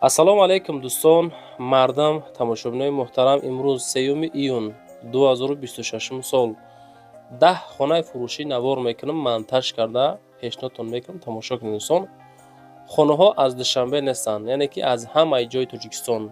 ассалому алайкум дӯстон, мардам, тамошобинони муҳтарам. Имрӯз 3 июн 2026 сол 10 хонаи фурӯшӣ навор мекунам, монтаж карда пешниҳодтон мекунам тамошо кунед дӯстон. Хонаҳо аз Душанбе нестанд, яъне ки аз ҳамаи ҷои Тоҷикистон,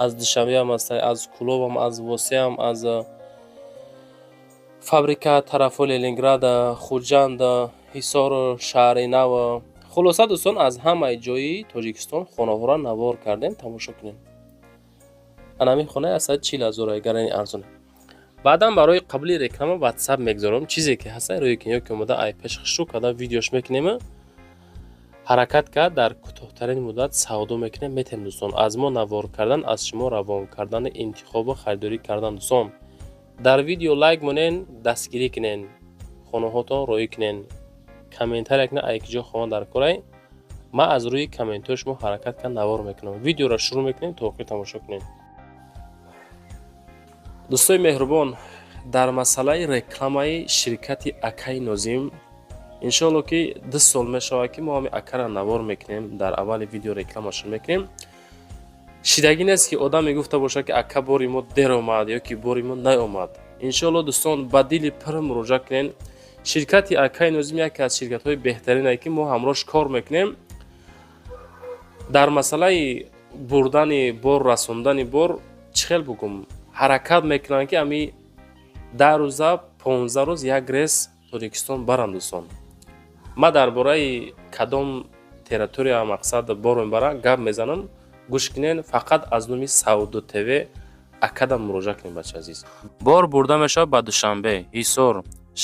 аз Душанбе ҳам ҳастанд, аз Кӯлобам, аз Восиям, аз фабрика тарафҳо Ленинград, Хуҷанд, Ҳисор, Шаҳри Нав, хулоса дӯстон аз ҳамаи ҷои Тоҷикистон хонаҳоро навор кардем, тамошо кунем. ана ҳамин хонаи 140,000 гарани арзон. баъдан барои қабли реклама WhatsApp мегзорам, чизе ки ҳаста рӯи ки ёки омада ай пеш хушрӯ када видеош мекунем, ҳаракат кард дар кӯтоҳтарин муддат савдо мекунем, метем дӯстон. Аз мо навор кардан, аз шумо равон кардани интихобу харидорӣ кардан дӯстон. дар видео лайк монен, дастгирӣ кунен, хонаҳотон роӣ кунен, комментария кунен, ай ки ҷо хона дар корай. ман аз рӯи комментҳои шумо ҳаракат кард навор мекунам. видеоро шурӯъ мекунем то охир тамошо кунем. дӯстои меҳрубон, дар масъалаи рекламаи ширкати Акаи Нозим, иншоалло ки 2 сол мешавад ки мо ҳами Акара навор мекунем, дар аввали видео рекламашон мекунем. шидагӣ нест ки одам мегуфта бошад ки Ака бори мо дер омад ёки бори мо наомад. иншоалло дӯстон ба дили пир муроҷиат кунем. ширкати Акаи Нозим яке аз ширкатҳои беҳтарине ки мо ҳамроҳш кор мекунем. дар масъалаи бурдани бор, расондани бор чӣ хел бугум ҳаракат мекунанд ки ами 10 рӯза 15 рӯз як рейс Тоҷикистон баранд дӯстон. ман дар бораи кадом территория мақсад бор мебарам гап мезанам. гӯш кунен, фақат аз номи Саудо ТВ Акада муроҷиат кунед бачаи азиз. бор бурда мешавад ба Душанбе, Ҳисор,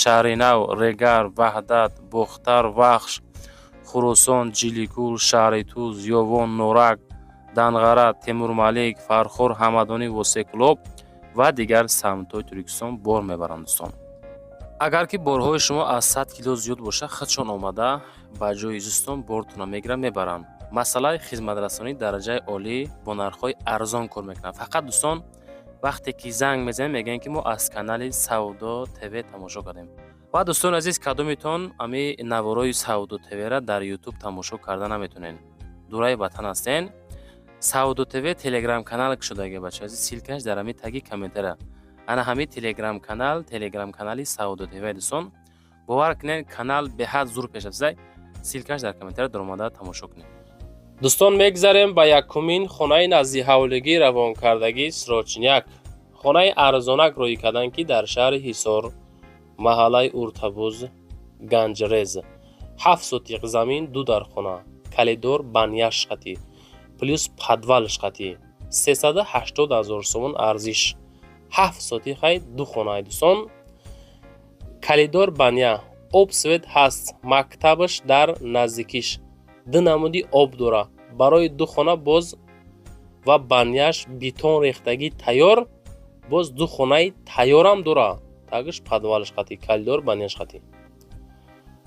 Шаҳри Нав, Регар, Ваҳдат, Бохтар, Вахш, Хурусон, Ҷиликӯл, Шаҳри Туз, Ёвон, Норак, Данғара, Темурмалик, Фархор, Ҳамадонӣ, Восекулоб ва дигар самтҳои Тоҷикистон бор мебаранд дӯстон. агар ки борҳои шумо аз 100 кило зиёд бошад, худшон омада ба ҷои изистон бортона мегиранд, мебаранд. масъалаи хизматрасонӣ дараҷаи олӣ бо нархҳои арзон кор мекунанд. фақат дӯстон вақте ки занг мезанем мегӯянд ки мо аз канали Саудо ТВ тамошо кардем. ва дӯстони азиз, кадомитон ами наворои Саудо ТВ-ра дар YouTube тамошо карда наметонен, дураи ватан ҳастен, Саудо ТВ телеграм канал шудааги бачаи азиз, силкаш дар ҳамин таги комментария. ана ҳамин телеграм канали Саудо ТВ дӯстон. бовар кунед, канал беҳад зур пеш афзай. силкаш дар комментария дар омада тамошо кунед. дӯстон, мегзарем ба якумин хонаи назди ҳавлигӣ равонкардагӣ Сирочиняк. хонаи арзонак рӯй кардан ки дар шаҳри Ҳисор, маҳаллаи Уртабуз, Ганҷрез. 7 сотиқ замин, 2 дархона, калидор баняш хати плюс подвалш хати, 380,000 сомон арзиш. 7 сотиқай 2 хонаи дӯстон. калидор баня, об свет ҳаст, мактабаш дар наздикиш, 2 намуди об дора. барои 2 хона боз ва баняш бетон рехтагӣ тайёр, боз 2 хонаи тайёрам дора. тагиш подвалш хати, калидор баняш хати.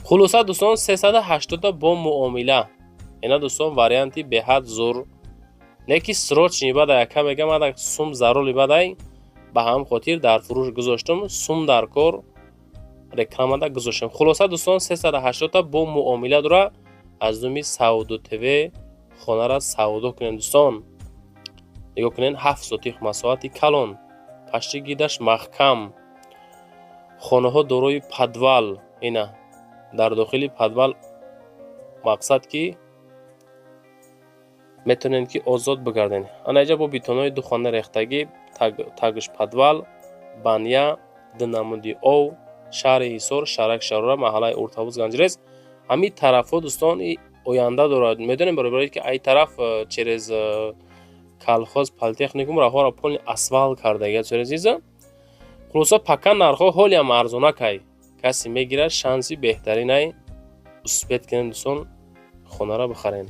хулоса дӯстон 380 бо муомила. ина дӯстон варианти беҳад зур. не ки срочни бадай ака мегам ада сум зарули бадай ба ҳам хотир дар фурӯш гузоштам, сум дар кор рекламада гузоштам. хулоса дӯстон 380 бо муомила дора. аз номи Саудо ТВ хонара савдо кунен дӯстон. нигоҳ кунен, 7 сотиқ масоҳати калон, пашти гидаш маҳкам, хонаҳо дорои подвал. ина дар дохили подвал мақсад ки метонен ки озод бигарден. ана иҷа бо бетонҳои 2 хона рехтагӣ, тагиш подвал, баня, 2 намуди ов, шаҳри Ҳисор, Шарак Шарора, маҳаллаи Уртабуз, Ганҷрез. ҳамин тарафҳо дӯстон оянда дорад. медонем барои ки ай тараф через колхоз политехникум раҳоро полни асфалт кардаги азиза. хулоса пакка нархҳо ҳолиам арзонакай. касе мегирад, шанси беҳтаринай успет кунен дӯстон, хонара бихарен.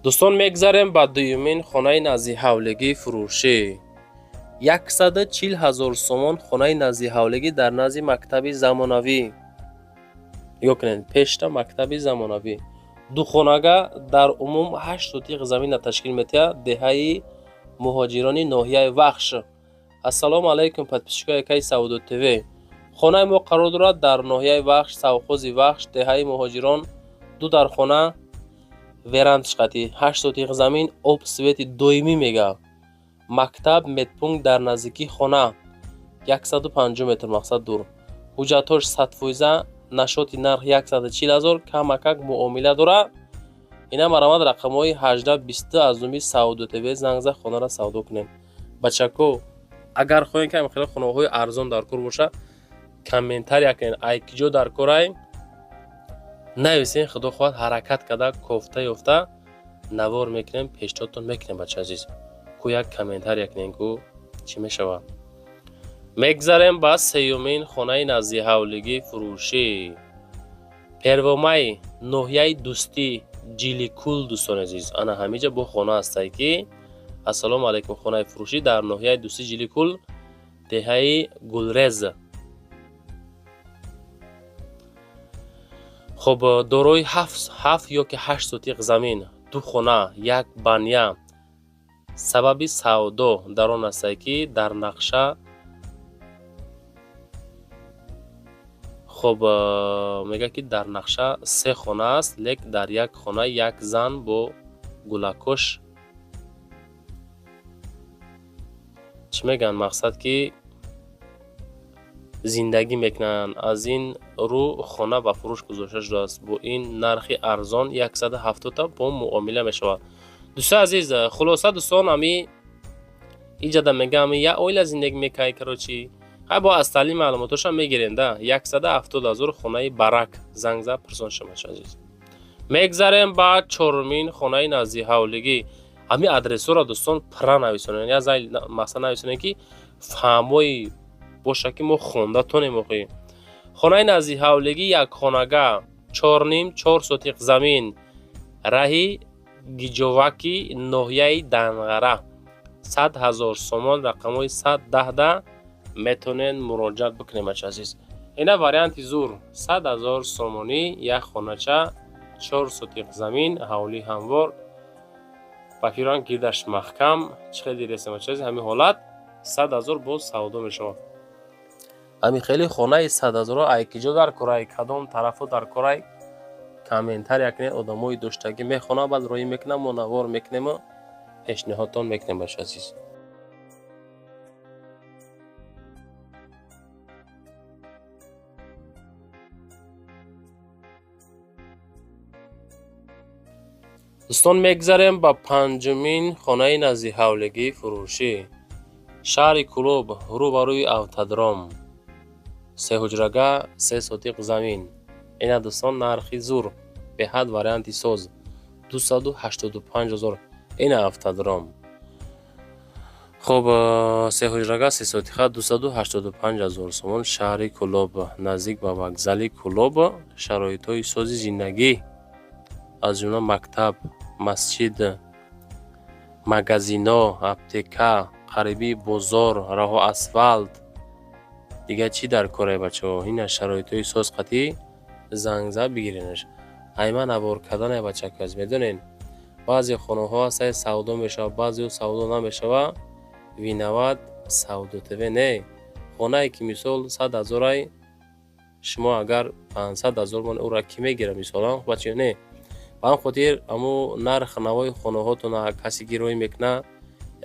дӯстон, мегзарем ба дуюмин хонаи назди ҳавлигии фурӯшӣ. 140,000 сомон хонаи назди ҳавлигӣ дар назди мактаби замонавӣ. ёкунед пешта мактаби замонавӣ. Ду хонага дар умум 8 сотиқ замина ташкил метиҳад. деҳаи муҳоҷирони ноҳияи Вахш. ассалому алайкум подписчикои акаи Саудо ТВ. хонаи мо қарор дорад дар ноҳияи Вахш, совхози Вахш, деҳаи муҳоҷирон. ду дар хона верандашқати 8 сотиқ замин, об свети доимӣ мега. мактаб медпункт дар наздикии хона 150 метр мақсад дур. ҳуҷҷатҳош 100%, нашоти нарх 140,000, камакак муомила дора. ина марамад рақамҳои 18-22 аз номи Саудо ТВ занг зад хонара савдо кунем. бачако агар хоҳем ки хеле хонаҳои арзон дар кор боша, комментария кунед. айкиҷо дар корай нависен, худо хоҳад ҳаракат карда кофта ёфта навор мекунем, пешниҳодтон мекунем. бача азиз ку як комментария кунем ку чӣ мешавад. мегзарем ба сеюмин хонаи назди ҳавлигӣ фурӯшӣ. первомай ноҳияи дӯстӣ ҷиликул. дӯстони азиз ана ҳамиҷа бо хона ҳастае ки ассалому алайкум хонаи фурӯшӣ дар ноҳияи дӯстӣ ҷиликул, деҳаи гулрез. хоб дорои 7 ё ки 8 сотиқ замин, ду хона, як баня. сабаби савдо дар он астае ки дар нақша хоб мега ки дар нақша 3 хона аст, лек дар як хона як зан бо гулакош. чӣ мегӯянд, мақсад ки зиндагӣ мекунанд. аз ин рӯ хона ба фурӯш гузошта шудааст. бо ин нархи арзон 170 та бо муомила мешавад. дӯстони азиз, хулоса дӯстон, ами иҷада мегӯям я оила зиндагӣ мекунад карочи ҳай бо аз таълим маълумотошам мегиренда. 170,000 хонаи барак. занг зад пурсон шума азиз. мегзарем ба чорумин хонаи назди ҳавлигӣ. ами адресора дӯстон пра нависонед. я зай мақсад нависонед ки фаҳмои боша ки мо хонда тонем. охи хонаи назди ҳавлигӣ як хонага 4,5-4 сотиқ замин, раҳи гиҷоваки ноҳияи Данғара. 100,000 сомон, рақамҳои 110 метонед муроҷиат бикунем. бача азиз ина варианти зур 100,000 сомонӣ, як хонача 4 сотиқ замин, ҳавлӣ ҳамвор, пакирон гирдаш маҳкам. чӣ хеле диресем бача азиз, ҳамин ҳолат 100,000 боз савдо мешавад. ами хеле хонаи 100,000 айкиҷо дар корай, кадом тарафо дар корай, комментария кунед. одамои доштагӣ мехонанд, баъд роҳӣ мекунанд, мо навор мекунем, пешниҳодтон мекунем. бача азиз дӯстон, мегзарем ба панҷумин хонаи назди ҳавлигӣ фурӯшӣ. шаҳри Кӯлоб, рӯбарӯи автодром. 3 ҳуҷрага, 3 сотиқ замин. ина дӯстон нархи зур, беҳад варианти соз 285,000. ина автодром. хоб 3 ҳуҷрага, 3 сотиқа 285,000 сомон. шаҳри Кӯлоб, наздик ба вокзали Кӯлоб. шароитҳои сози зиндагӣ аз ҷумла мактаб, масҷид, магазино, аптека, қарибии бозор, раҳо асфалт. дигар чӣ дар корай бачаҳо? ина шароитҳои соз қатӣ занг зад бигиренаш. ҳайма навор карданай бачако аз медонен. баъзе хонаҳо ҳастае савдо мешавад, баъзеҳо савдо намешавад. винавад Саудо ТВ не. хонае ки мисол 100,000 шумо агар 500,000 мон ура ки мегира мисолан бачаҳо не. ба ҳам хотир аму нарх навои хонаҳотона касе ки роҳӣ мекуна,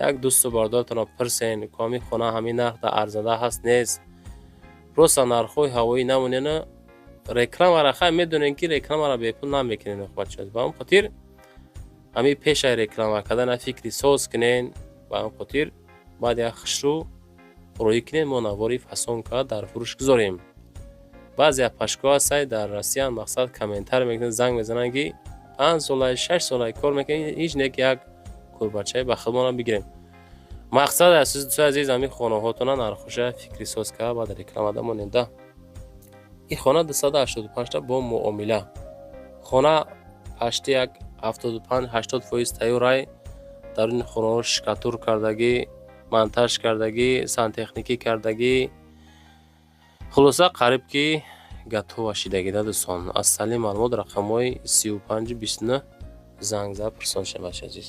як дӯсту бардортона пирсен ку ҳамин хона ҳамин нарх дар арзанда ҳаст нест. просто нархҳои ҳавоӣ намонена рекламара хай медонем ки рекламара бепул намекунен. бачаҳо ба ҳам хотир ҳамин пешаи реклама кардана фикри соз кунен. ба ҳам хотир баъд як хушрӯ роҳӣ кунем, мо навори фасон карда дар фурӯш гузорем. баъзе пашко ҳастай дар Россия мақсад комментар мекунанд, занг мезананд ки 5 солаи 6 солаи кор мекунем, ҳеҷ не ки як кӯрбачаи ба худмона бигирем. мақсад аст дӯстони азиз, ҳамин хонаҳотона нархоша фикри соз карда баъд реклама дамоненда. ин хона 285 та бо муомила. хона пашти як 75-80% тайёрай. дар ин хонаҳо шикатур кардагӣ монтаж кардагӣ, сантехникӣ кардагӣ, хулоса қариб ки гатова шидагида дӯстон. Аз сали маълумот рақамҳои 3529 занг зад пурсон шавад азиз.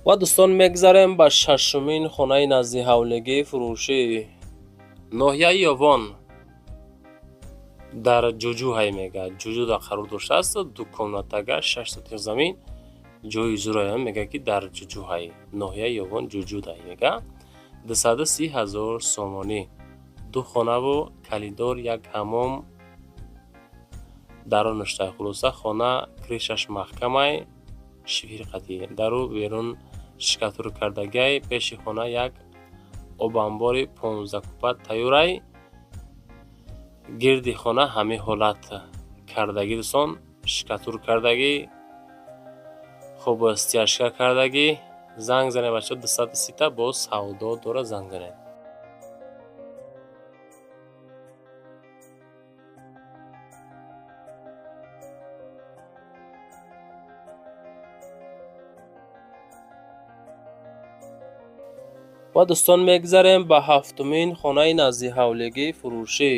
ва дӯстон мегзарем ба шашумин хонаи назди ҳавлигии фурӯшӣ ноҳияи Ёвон дар Ҷуҷӯ мегӯяд. Ҷуҷӯ дар қарор доштааст, ду комнатага 6 сотих замин ҷои ҳузура мегӯяд ки дар Ҷуҷӯ ноҳияи Ёвон Ҷуҷӯ мега 230,000 сомонӣ. Ду хонаву калидор, як ҳаммом дар он нушта. Хулоса хона кришаш маҳкамай, шифирқатӣ дару берун шикатур кардагай. Пеши хона як обанбори 15 купа тайёрай. Гирди хона ҳамин ҳолат кардагӣ дӯстон, шикатур кардагӣ, хуб стяжка кардагӣ. Занг зане бача 230 бо савдо дора занг зане. ва дӯстон мегзарем ба ҳафтумин хонаи назди ҳавлигии фурӯшӣ.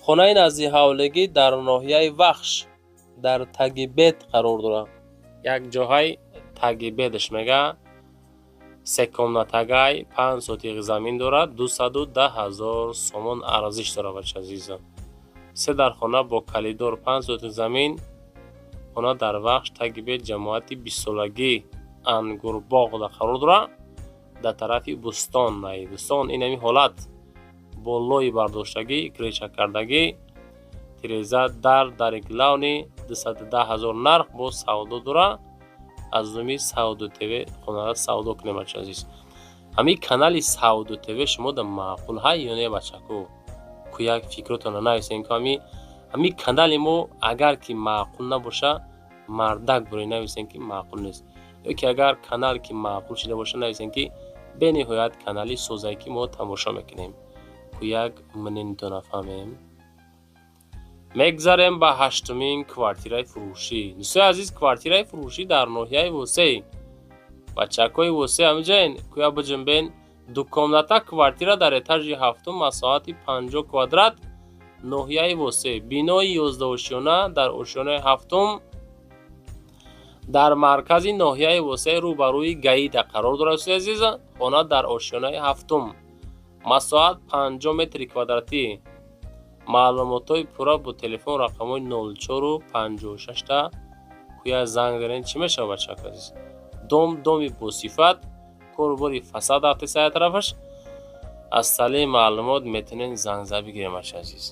хонаи назди ҳавлигӣ дар ноҳияи Вахш дар таги бет қарор дорад. Як ҷоҳай таги бедаш мега 3 комнатагай 5 сотих замин дорад. 210,000 сомон арзиш дорад бача азизам. 3 дар хона бо калидор 5 сотих замин. хона дар Вахш таги бет ҷамоати 20 солагӣ Ангурбоғ дар қарор дорад. дар тарафи бустон дӯстон инами ҳолат бо лои бардоштагӣ, креша кардагӣ, тиреза дар главни 210,000 нарх бо савдо дора. аз номи Савдо ТВ хонада савдо кунем бача азиз. ҳамин канали Савдо ТВ шумо да маъқул ҳай ё не бачако? ку як фикротона нависен ки ҳамин канали мо агар ки маъқул набоша мардак бурӣ нависен ки маъқул нест. ё ки агар канал ки маъқул шуда боша нависен ки бениҳоят канали созае ки мо тамошо мекунем. ку як мнениатон нафаҳмем. мегзарем ба ҳаштумин квартираи фурӯшӣ. дӯстои азиз, квартираи фурӯшӣ дар ноҳияи Восеъ. бачакои Восеъ ҳамҷоен куя биҷунбен. ду комната квартира дар этажи ҳафтум, масоҳати 50 квадрат, ноҳияи Восеъ. бинои 11 ошёна дар ошёнаи ҳафтум дар маркази ноҳияи Восеъ рӯбарӯи гаида қарор дорад. дӯстои азиз, хона дар ошёнаи ҳафтум, масоҳат 50 метри квадратӣ. маълумотои пурра бо телефон рақамҳои 04 56 та куя занг занед чӣ мешавад бачаҳо азиз. доми босифат, корбори фасад афтисая тарафаш. аз талаи маълумот метавонед занг зад бигирем бачаҳо азиз.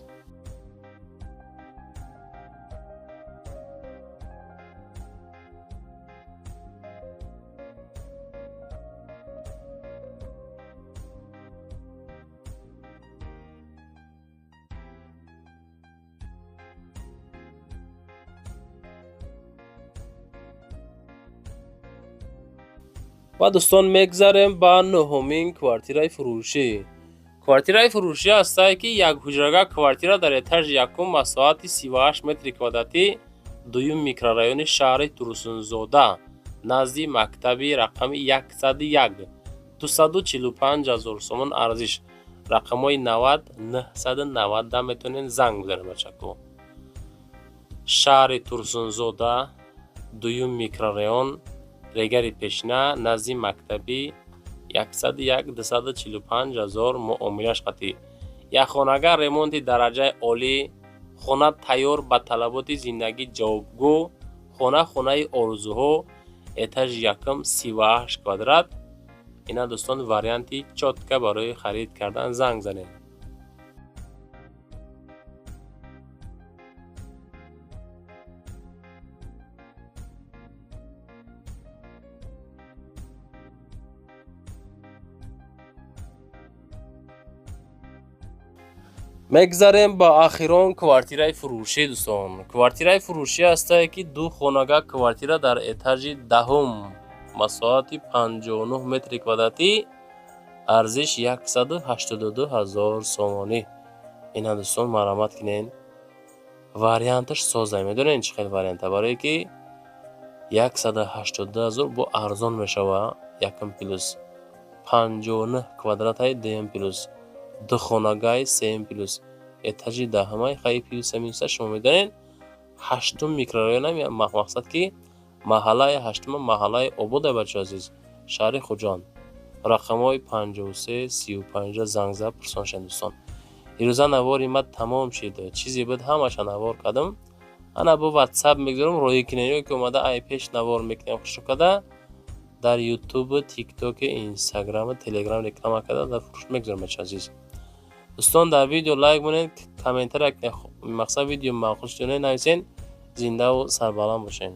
ва дӯстон мегзарем ба нӯҳумин квартираи фурӯшӣ. квартираи фурӯшӣ ҳастае ки якҳуҷрага квартира дар этажи якум, масоҳати 38 метри квадратӣ, дуюм микрорайони шаҳри Турсунзода, назди мактаби рақами 101, 245,000 сомон арзиш. рақамҳои 90 990 метавонед занг бизанед бачако. шаҳри Турсунзода, дуюм микрорайон, регари пешна, назди мактаби 101, 245,000 муомилаш қатӣ. якхонага ремонти дараҷаи олӣ, хона тайёр ба талаботи зиндагӣ ҷавобгӯ, хонаи орзуҳо, этажи якум, 38 квадрат. ина дӯстон варианти чотка барои харид кардан. занг занед. мегзарем ба ахирон квартираи фурӯшӣ дӯстон. Квартираи фурӯшӣ ҳастае ки ду хонага квартира дар этажи даҳум, масоҳати 59 метри квадратӣ, арзиш 182 000 сомонӣ. Ина дӯстон маромат кинен. Варианташ соза. Медонен чӣ хел варианта? Барое ки 182 000 бо арзон мешава. Якм плюс 59 квадратаи дуюм плюс ду хонагаи сеюм плюс этажи даҳумаи хай плюса минуса шумо медонен 8 микрорайонам мақсад ки маҳаллаи 8 маҳаллаи Обода бачаҳо азиз, шаҳри Хуҷанд. Рақамҳои 53 35 занг зад пурсон шавед дӯстон. ирӯза навори ма тамом шид. Чизе буд ҳамаша навор кардам. Ана бо WhatsApp мегзорам роҳи кинаниё ки омада ай пеш навор мекунам хушро када дар YouTube, TikTok, Instagram, Telegram реклама када дар фурӯш мегзорам бачаҳо азиз. дӯстон дар видео лайк монед, комментария мақсад видео маъқул шуд нависен. Зиндаву сарбаланд бошед.